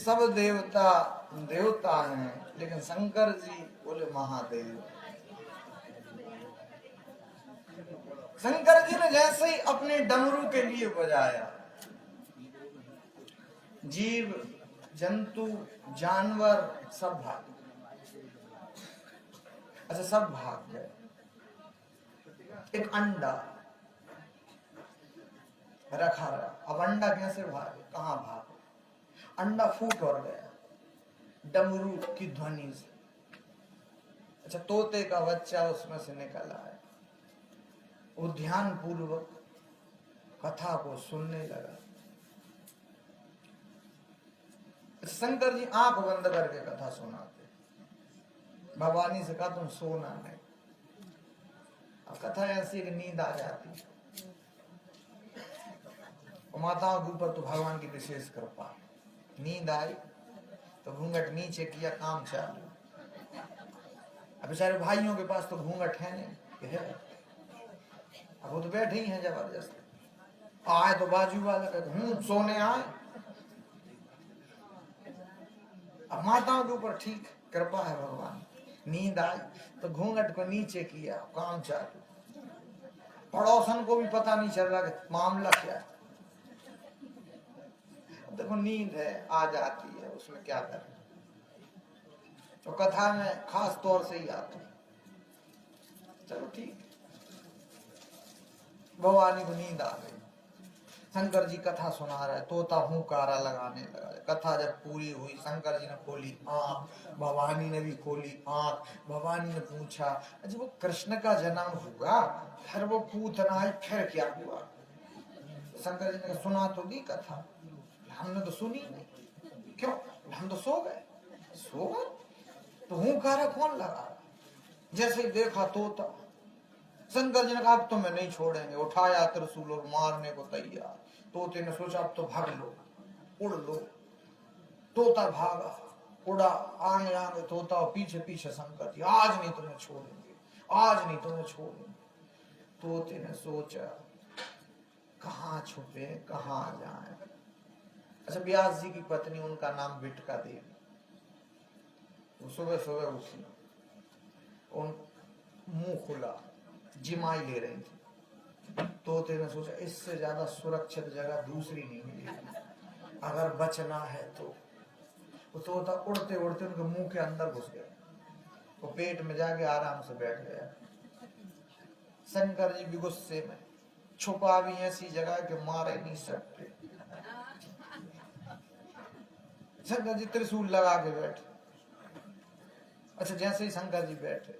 सब देवता देवता हैं, लेकिन शंकर जी बोले महादेव। शंकर जी ने जैसे ही अपने डमरू के लिए बजाया, जीव जंतु जानवर सब भाग, अच्छा सब भाग गए। एक अंडा रखा रहा, अब अंडा कैसे भागे, कहां भागे? अंडा फूट और गया डमरू की ध्वनि से। अच्छा तोते का बच्चा उसमें से निकल आया, वो ध्यान पूर्वक कथा को सुनने लगा। शंकर जी आंख बंद करके कथा सुनाते। भवानी से कहा तुम सोना नहीं। अब कथा ऐसी कि नींद आ जाती। माताओं के ऊपर तो भगवान की विशेष कृपा। नींद आई तो घूंघट नीचे किया, काम चालू। अब बेचारे भाइयों के पास तो घूंघट है नहीं, है। अब वो तो बैठे ही हैं जबरदस्त। आए तो बाजू वाला कहते सोने आए। अब माताओं के ऊपर ठीक कृपा है भगवान। नींद आई तो घूंघट को नीचे किया, काम चालू। पड़ोसन को भी पता नहीं चल रहा कि मामला क्या है। देखो नींद है, आ जाती है, उसमें क्या करें। तो कथा में खास तौर से ही आती। चलो ठीक, भवानी को नींद आ गई। शंकर जी कथा सुना रहे, तोता हुंकारा लगाने लगा। कथा जब पूरी हुई, शंकर जी ने खोली आंख, भवानी ने भी खोली आंख। भवानी ने पूछा, अच्छा वो कृष्ण का जन्म हुआ, फिर वो पूतना आई, फिर क्या हुआ? शंकर जी ने सुना तो दी कथा, हमने तो सुनी नहीं। क्यों? हम तो सो गए। सो गए तो हुंकारा कौन लगा? जैसे ही देखा तोता, शंकर जी ने कहा अब तो मैं नहीं छोड़ेंगे। उठाया त्रिशूल और मारने को तैयार। तोते ने सोचा अब तो भाग लो, उड़ लो। तोता भागा, उड़ा, आगे आगे तोता और पीछे पीछे शंकर जी। आज नहीं तुम्हें छोड़ेंगे, आज नहीं तुम्हें छोड़ेंगे। तोते ने सोचा कहाँ छुपे, कहाँ जाए। अच्छा व्यास जी की पत्नी, उनका नाम विटका देवी, वो सुबह सुबह उठी, उन मुंह खुला, जिमाई ले रही थी। तोते ने सोचा इससे ज्यादा सुरक्षित जगह दूसरी नहीं मिलेगी, अगर बचना है तो। वो तोता उड़ते उड़ते उनके मुंह के अंदर घुस गया, वो पेट में जाके आराम से बैठ गया। शंकर जी भी गुस्से में, छुपा भी ऐसी जगह कि मार नहीं सकते। शंकर जी त्रिशूल लगा के बैठे। अच्छा जैसे ही शंकर जी बैठे,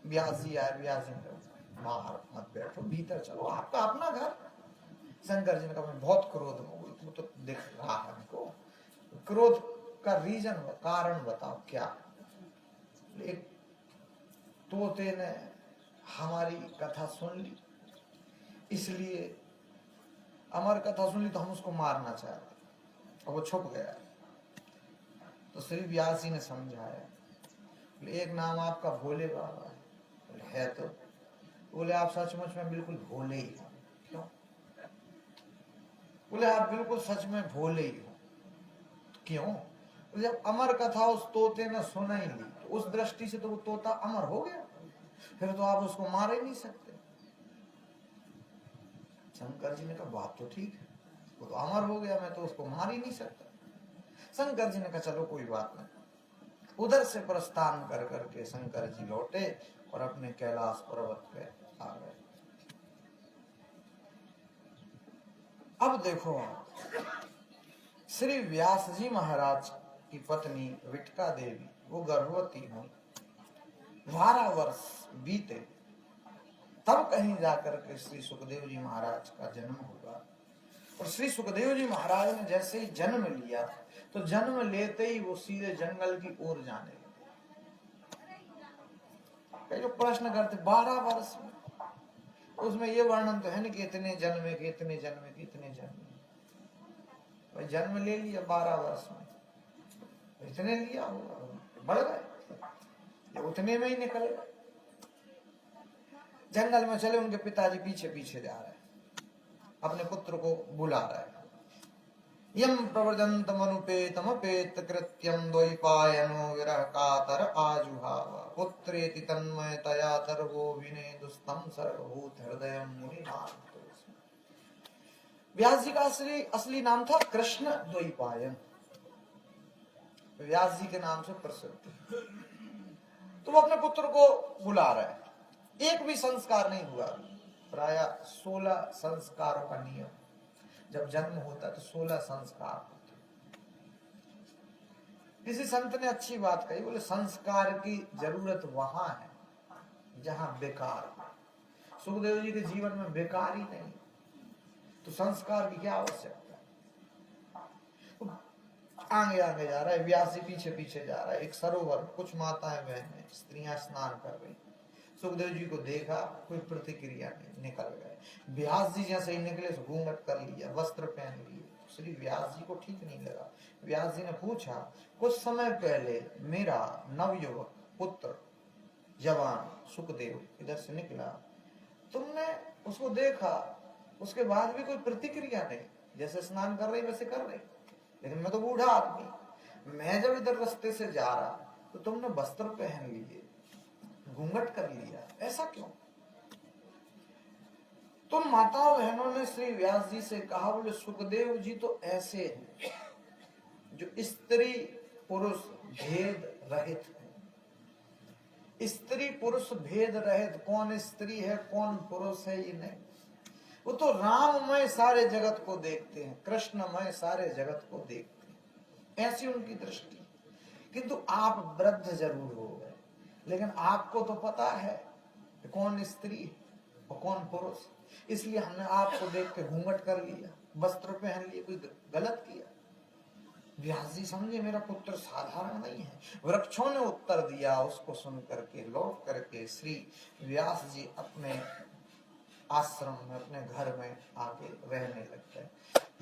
व्यास जी आए। व्यास जी ने बाहर मत बैठो, भीतर चलो, आपका अपना घर। शंकर जी ने कहा मैं बहुत क्रोध में, वो तो दिख रहा है हमको। क्रोध का रीजन, कारण बताओ क्या? एक तोते ने हमारी कथा सुन ली, इसलिए अमर कथा सुन ली तो हम उसको मारना चाहते, और वो छुप गया। तो श्री व्यास जी ने समझाया, एक नाम आपका भोले बाबा है तो? बोले आप सचमुच में बिल्कुल भोले ही हो। क्यों? बोले आप बिल्कुल सच में भोले ही हो। क्यों? जब अमर कथा उस तोते ने सुना ही ली, तो उस दृष्टि से तो वो तोता अमर हो गया, फिर तो आप उसको मार ही नहीं सकते। शंकर जी ने कहा बात तो ठीक है, वो तो अमर हो गया, मैं तो उसको मार ही नहीं सकता। शंकर जी ने कहा चलो कोई बात नहीं। उधर से प्रस्थान कर करके शंकर जी लौटे और अपने कैलाश पर्वत पे आ गए। अब देखो, श्री व्यास जी महाराज की पत्नी विटका देवी, वो गर्भवती हुई, 12 वर्ष बीते, तब कहीं जाकर के श्री सुखदेव जी महाराज का जन्म हुआ। और श्री सुखदेव जी महाराज ने जैसे ही जन्म लिया, तो जन्म लेते ही वो सीधे जंगल की ओर जाने लगे। जो प्रश्न करते 12 वर्ष में, उसमें ये वर्णन तो है नहीं कि इतने जन्मे कि इतने जन्मे कि इतने जन्मे। भाई जन्म ले लिया 12 वर्ष में, इतने लिया होगा, बढ़ गए, उतने में ही निकल गए। जंगल में चले, उनके पिताजी पीछे पीछे जा रहे हैं, अपने पुत्र को बुला रहे हैं। यम प्रव्रजन्तमनुपेतमपेत कृत्यं द्वैपायनो विरह कातर आजुहाव पुत्रेति तन्मयतया तर्वो विनेदुस्तं सर्वभूत हृदयं मुनिनाथ। व्यास जी का असली नाम था कृष्ण द्वैपायन, व्यास जी के नाम से प्रसिद्ध। तो वो अपने पुत्र को बुला रहे हैं, एक भी संस्कार नहीं हुआ। प्राय 16 संस्कारों का नियम, जब जन्म होता है तो 16 संस्कार होते। किसी संत ने अच्छी बात कही, बोले संस्कार की जरूरत वहां है जहां बेकार। सुखदेव जी के जीवन में बेकार ही नहीं, तो संस्कार की क्या आवश्यकता। आगे आगे जा रहा है, व्यास जी पीछे पीछे जा रहा है। एक सरोवर, कुछ माताएं बहनें स्त्रियां स्नान कर रही। सुखदेव जी को देखा, कोई प्रतिक्रिया नहीं, निकल गए। व्यास जी जैसे ही निकले तो घूंघट कर लिया, वस्त्र पहन लिए। श्री व्यास जी को ठीक नहीं लगा। व्यास जी ने पूछा, कुछ समय पहले मेरा नवयुवक पुत्र जवान सुखदेव इधर से निकला, तुमने उसको देखा, उसके बाद भी कोई प्रतिक्रिया नहीं, जैसे स्नान कर रही वैसे कर रही। लेकिन मैं तो बूढ़ा आदमी, मैं जब इधर रास्ते से जा रहा तो तुमने वस्त्र पहन लिए, घूंघट कर लिया, ऐसा क्यों। तो माताओं बहनों ने श्री व्यास जी से कहा, बोले सुखदेव जी तो ऐसे हैं जो स्त्री पुरुष भेद रहित है। स्त्री पुरुष भेद रहित, कौन स्त्री है कौन पुरुष है ये नहीं, वो तो राममय सारे जगत को देखते हैं, कृष्णमय सारे जगत को देखते हैं, ऐसी उनकी दृष्टि। किंतु आप वृद्ध जरूर हो गए, लेकिन आपको तो पता है कौन स्त्री और कौन पुरुष, इसलिए हमने आपको देख के घूंघट कर लिया, वस्त्र पहन लिए, कोई गलत किया। व्यास जी समझे मेरा पुत्र साधारण नहीं है। वृक्षों ने उत्तर दिया। उसको सुन करके लौट करके श्री व्यास जी अपने आश्रम में, अपने घर में आके रहने लग गए।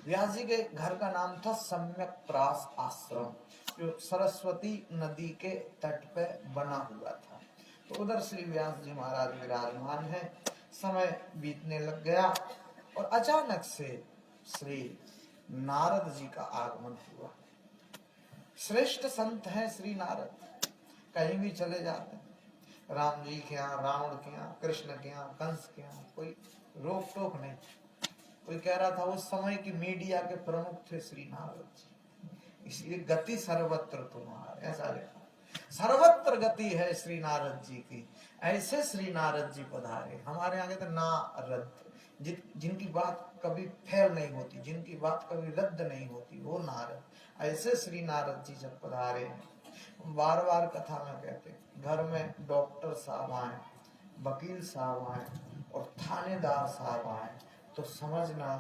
व्यास जी के घर का नाम था सम्यक प्रास आश्रम, जो सरस्वती नदी के तट पे बना हुआ था। तो उधर श्री व्यास जी महाराज विराजमान है। समय बीतने लग गया और अचानक से श्री नारद जी का आगमन हुआ। श्रेष्ठ संत हैं श्री नारद, कहीं भी चले जाते हैं, राम जी के यहाँ, रावण के यहाँ, कृष्ण के यहाँ, कंस के यहाँ, कोई रोक टोक नहीं। कोई कह रहा था उस समय की मीडिया के प्रमुख थे श्री नारद जी, इसलिए गति सर्वत्र तुम्हारे, ऐसा लिखा, सर्वत्र गति है श्री नारद जी की। ऐसे श्री नारद जी पधारे हमारे आगे। तो नारद, जिनकी बात कभी फेल नहीं होती, जिनकी बात कभी रद्द नहीं होती, वो नारद। ऐसे श्री नारद जी जब पधारे हैं, बार बार कथा में कहते, घर में डॉक्टर साहब आए, वकील साहब आए और थानेदार साहब आए तो समझना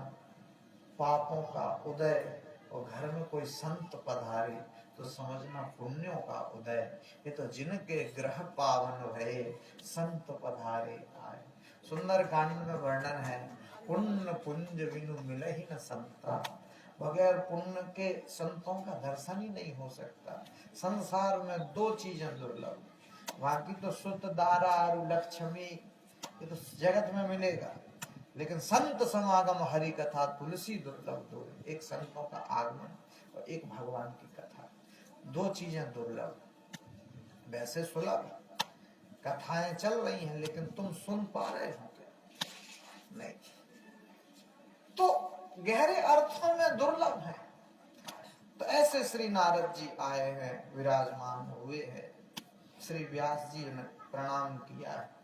पापों का उदय, और घर में कोई संत पधारे तो समझना पुण्यों का उदय। ये तो जिनके ग्रह पावन भये संत पधारे आए। सुंदर कांड में वर्णन है, पुण्य पुंज बिनु मिले ही न संता, बगैर पुण्य के संतों का दर्शन ही नहीं हो सकता। संसार में 2 चीजें दुर्लभ, बाकी तो शुद्ध दारा और लक्ष्मी ये तो जगत में मिलेगा, लेकिन संत समागम हरि कथा तुलसी दुर्लभ दो। एक संतों का आगमन और एक भगवान की कथा, 2 चीजें दुर्लभ। वैसे सुलभ कथाएं चल रही हैं, लेकिन तुम सुन पा रहे हो नहीं, तो गहरे अर्थों में दुर्लभ है। तो ऐसे श्री नारद जी आए हैं, विराजमान हुए हैं। श्री व्यास जी ने प्रणाम किया है।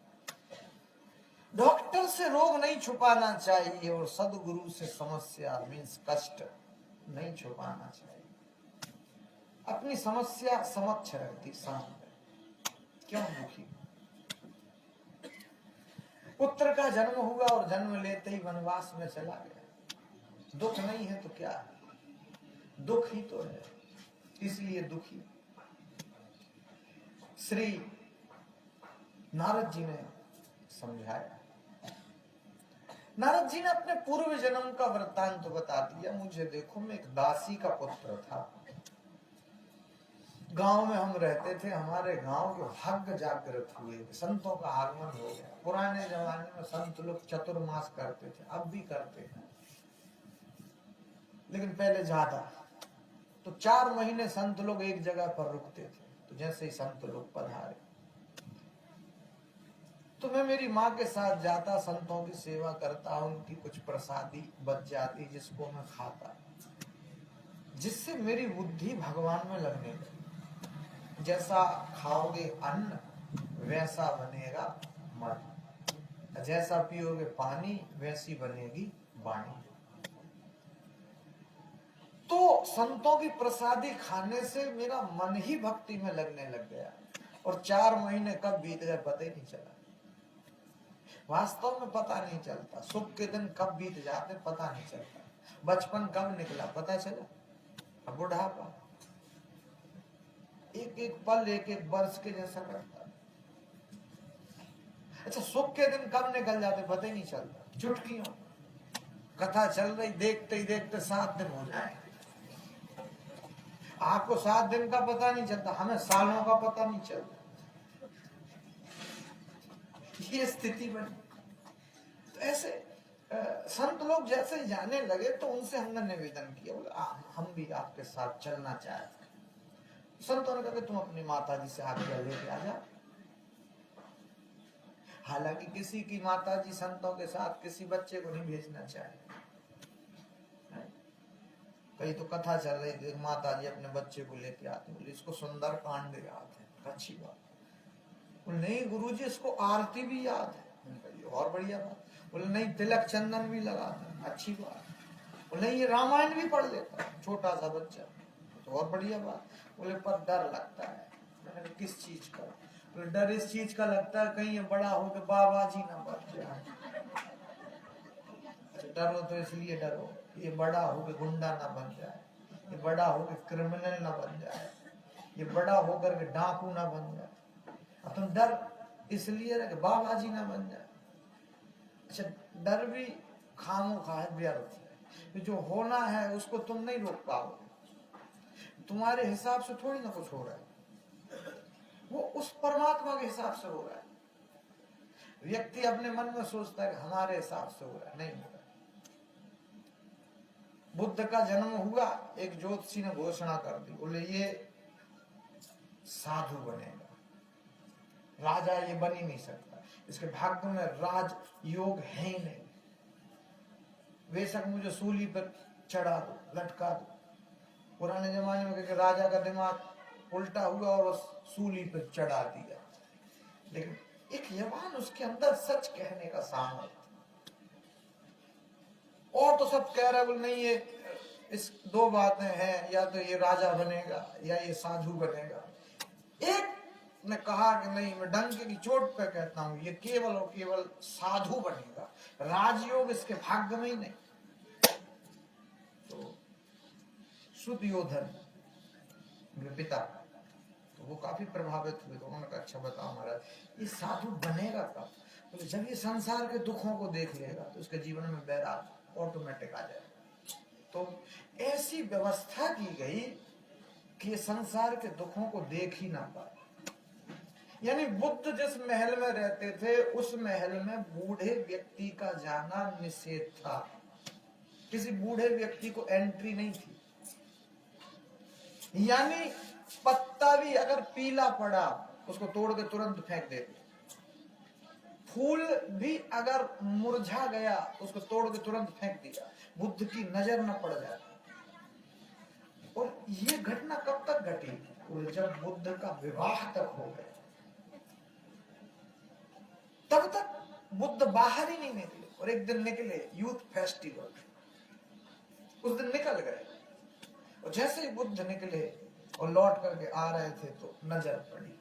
डॉक्टर से रोग नहीं छुपाना चाहिए और सदगुरु से समस्या मीन्स कष्ट नहीं छुपाना चाहिए। अपनी समस्या समक्ष रखती सामने, क्यों दुखी। पुत्र का जन्म हुआ और जन्म लेते ही वनवास में चला गया। दुख नहीं है तो क्या है, दुख ही तो है, इसलिए दुखी। श्री नारद जी ने समझाया। नारद जी ने अपने पूर्व जन्म का वृत्तांत तो बता दिया। मुझे देखो, मैं एक दासी का पुत्र था, गांव में हम रहते थे, हमारे गांव के भाग्य जागृत हुए, संतों का आगमन हो गया। पुराने जमाने में संत लोग चतुर्मास करते थे, अब भी करते हैं। लेकिन पहले ज्यादा। तो 4 महीने संत लोग एक जगह पर रुकते थे। तो जैसे ही संत लोग पधारे तो मैं मेरी माँ के साथ जाता, संतों की सेवा करता, उनकी कुछ प्रसादी बच जाती जिसको मैं खाता, जिससे मेरी बुद्धि भगवान में लगने लगी। जैसा खाओगे अन्न वैसा बनेगा मन, जैसा पियोगे पानी वैसी बनेगी वाणी। तो संतों की प्रसादी खाने से मेरा मन ही भक्ति में लगने लग गया और 4 महीने कब बीत गए पता ही नहीं चला। वास्तव में पता नहीं चलता, सुख के दिन कब बीत जाते पता नहीं चलता, बचपन कब निकला पता चला, अब बुढ़ापा एक एक पल एक एक वर्ष के जैसा लगता। अच्छा, सुख के दिन कब निकल जाते पता ही नहीं चलता, चुटकियों कथा चल रही देखते ही देखते 7 दिन हो जाए। आपको 7 दिन का पता नहीं चलता, हमें सालों का पता नहीं चलता। ये स्थिति बनी। तो ऐसे संत लोग जैसे जाने लगे तो उनसे हमने निवेदन किया, बोले हम भी आपके साथ चलना चाहते हैं। संतों ने कहा तुम अपनी माता जी से आज्ञा लेके आ जाओ। हालांकि किसी की माता जी संतों के साथ किसी बच्चे को नहीं भेजना चाहे। कई तो कथा चल रही थी, माता जी अपने बच्चे को लेके आते, बोले इसको सुंदर कांड याद है, अच्छी बात। बोले नहीं गुरुजी इसको आरती भी याद है, और बढ़िया बात। बोले नहीं तिलक चंदन भी लगाता है, अच्छी बात। बोले नहीं ये रामायण भी पढ़ लेता है छोटा सा बच्चा, तो और बढ़िया बात। बोले पर डर लगता है। मैंने किस चीज का? बोले डर इस चीज का लगता है कहीं ये बड़ा हो के बाबा जी ना बन जाए। डरो तो इसलिए डरो ये बड़ा हो के गुंडा ना बन जाए, ये बड़ा हो के क्रिमिनल ना बन जाए, ये बड़ा होकर के डाकू ना बन जाए। तुम डर इसलिए ना कि बाबा जी ना बन जाए। अच्छा, डर भी खामोखा है, व्यर्थ है। जो होना है उसको तुम नहीं रोक पाओगे, तुम्हारे हिसाब से थोड़ी ना कुछ हो रहा है, वो उस परमात्मा के हिसाब से हो रहा है। व्यक्ति अपने मन में सोचता है कि हमारे हिसाब से हो रहा है, नहीं हो रहा। बुद्ध का जन्म हुआ, एक ज्योतिषी ने घोषणा कर दी, बोले ये साधु बनेगा, राजा ये बन ही नहीं सकता, इसके भाग्य में राज योग है ही नहीं। बेशक मुझे सूली पर चढ़ा दो, लटका दो। पुराने जमाने में कहते राजा का दिमाग उल्टा हुआ और उस सूली पर चढ़ा दिया। लेकिन एक जवान उसके अंदर सच कहने का सामर्थ्य, और तो सब कह रहे बोले नहीं ये इस 2 बातें हैं, या तो ये राजा बनेगा या ये साधु बनेगा। एक ने कहा कि नहीं मैं डंके की चोट पे कहता हूं ये केवल और केवल साधु बनेगा, राजयोग इसके भाग्य में ही नहीं। तो सुयोधन पिता तो वो काफी प्रभावित हुए, तो उन्होंने कहा अच्छा बताओ महाराज ये साधु बनेगा कब? बोले जब ये संसार के दुखों को देख लेगा तो उसके जीवन में बैराग ऑटोमेटिक आ जाएगा। तो ऐसी व्यवस्था की गई कि ये संसार के दुखों को देख ही ना पाए। यानी बुद्ध जिस महल में रहते थे उस महल में बूढ़े व्यक्ति का जाना निषेध था, किसी बूढ़े व्यक्ति को एंट्री नहीं थी। यानी पत्ता भी अगर पीला पड़ा उसको तोड़ के तुरंत फेंक देते, फूल भी अगर मुरझा गया उसको तोड़ के तुरंत फेंक दिया, बुद्ध की नजर न पड़ जाए। और ये घटना कब तक घटी? जब बुद्ध का विवाह तक हो गया, तब तक बुद्ध बाहर ही नहीं निकले। और एक दिन निकले यूथ फेस्टिवल, उस दिन निकल गए, और जैसे ही बुद्ध निकले और लौट करके आ रहे थे तो नजर पड़ी।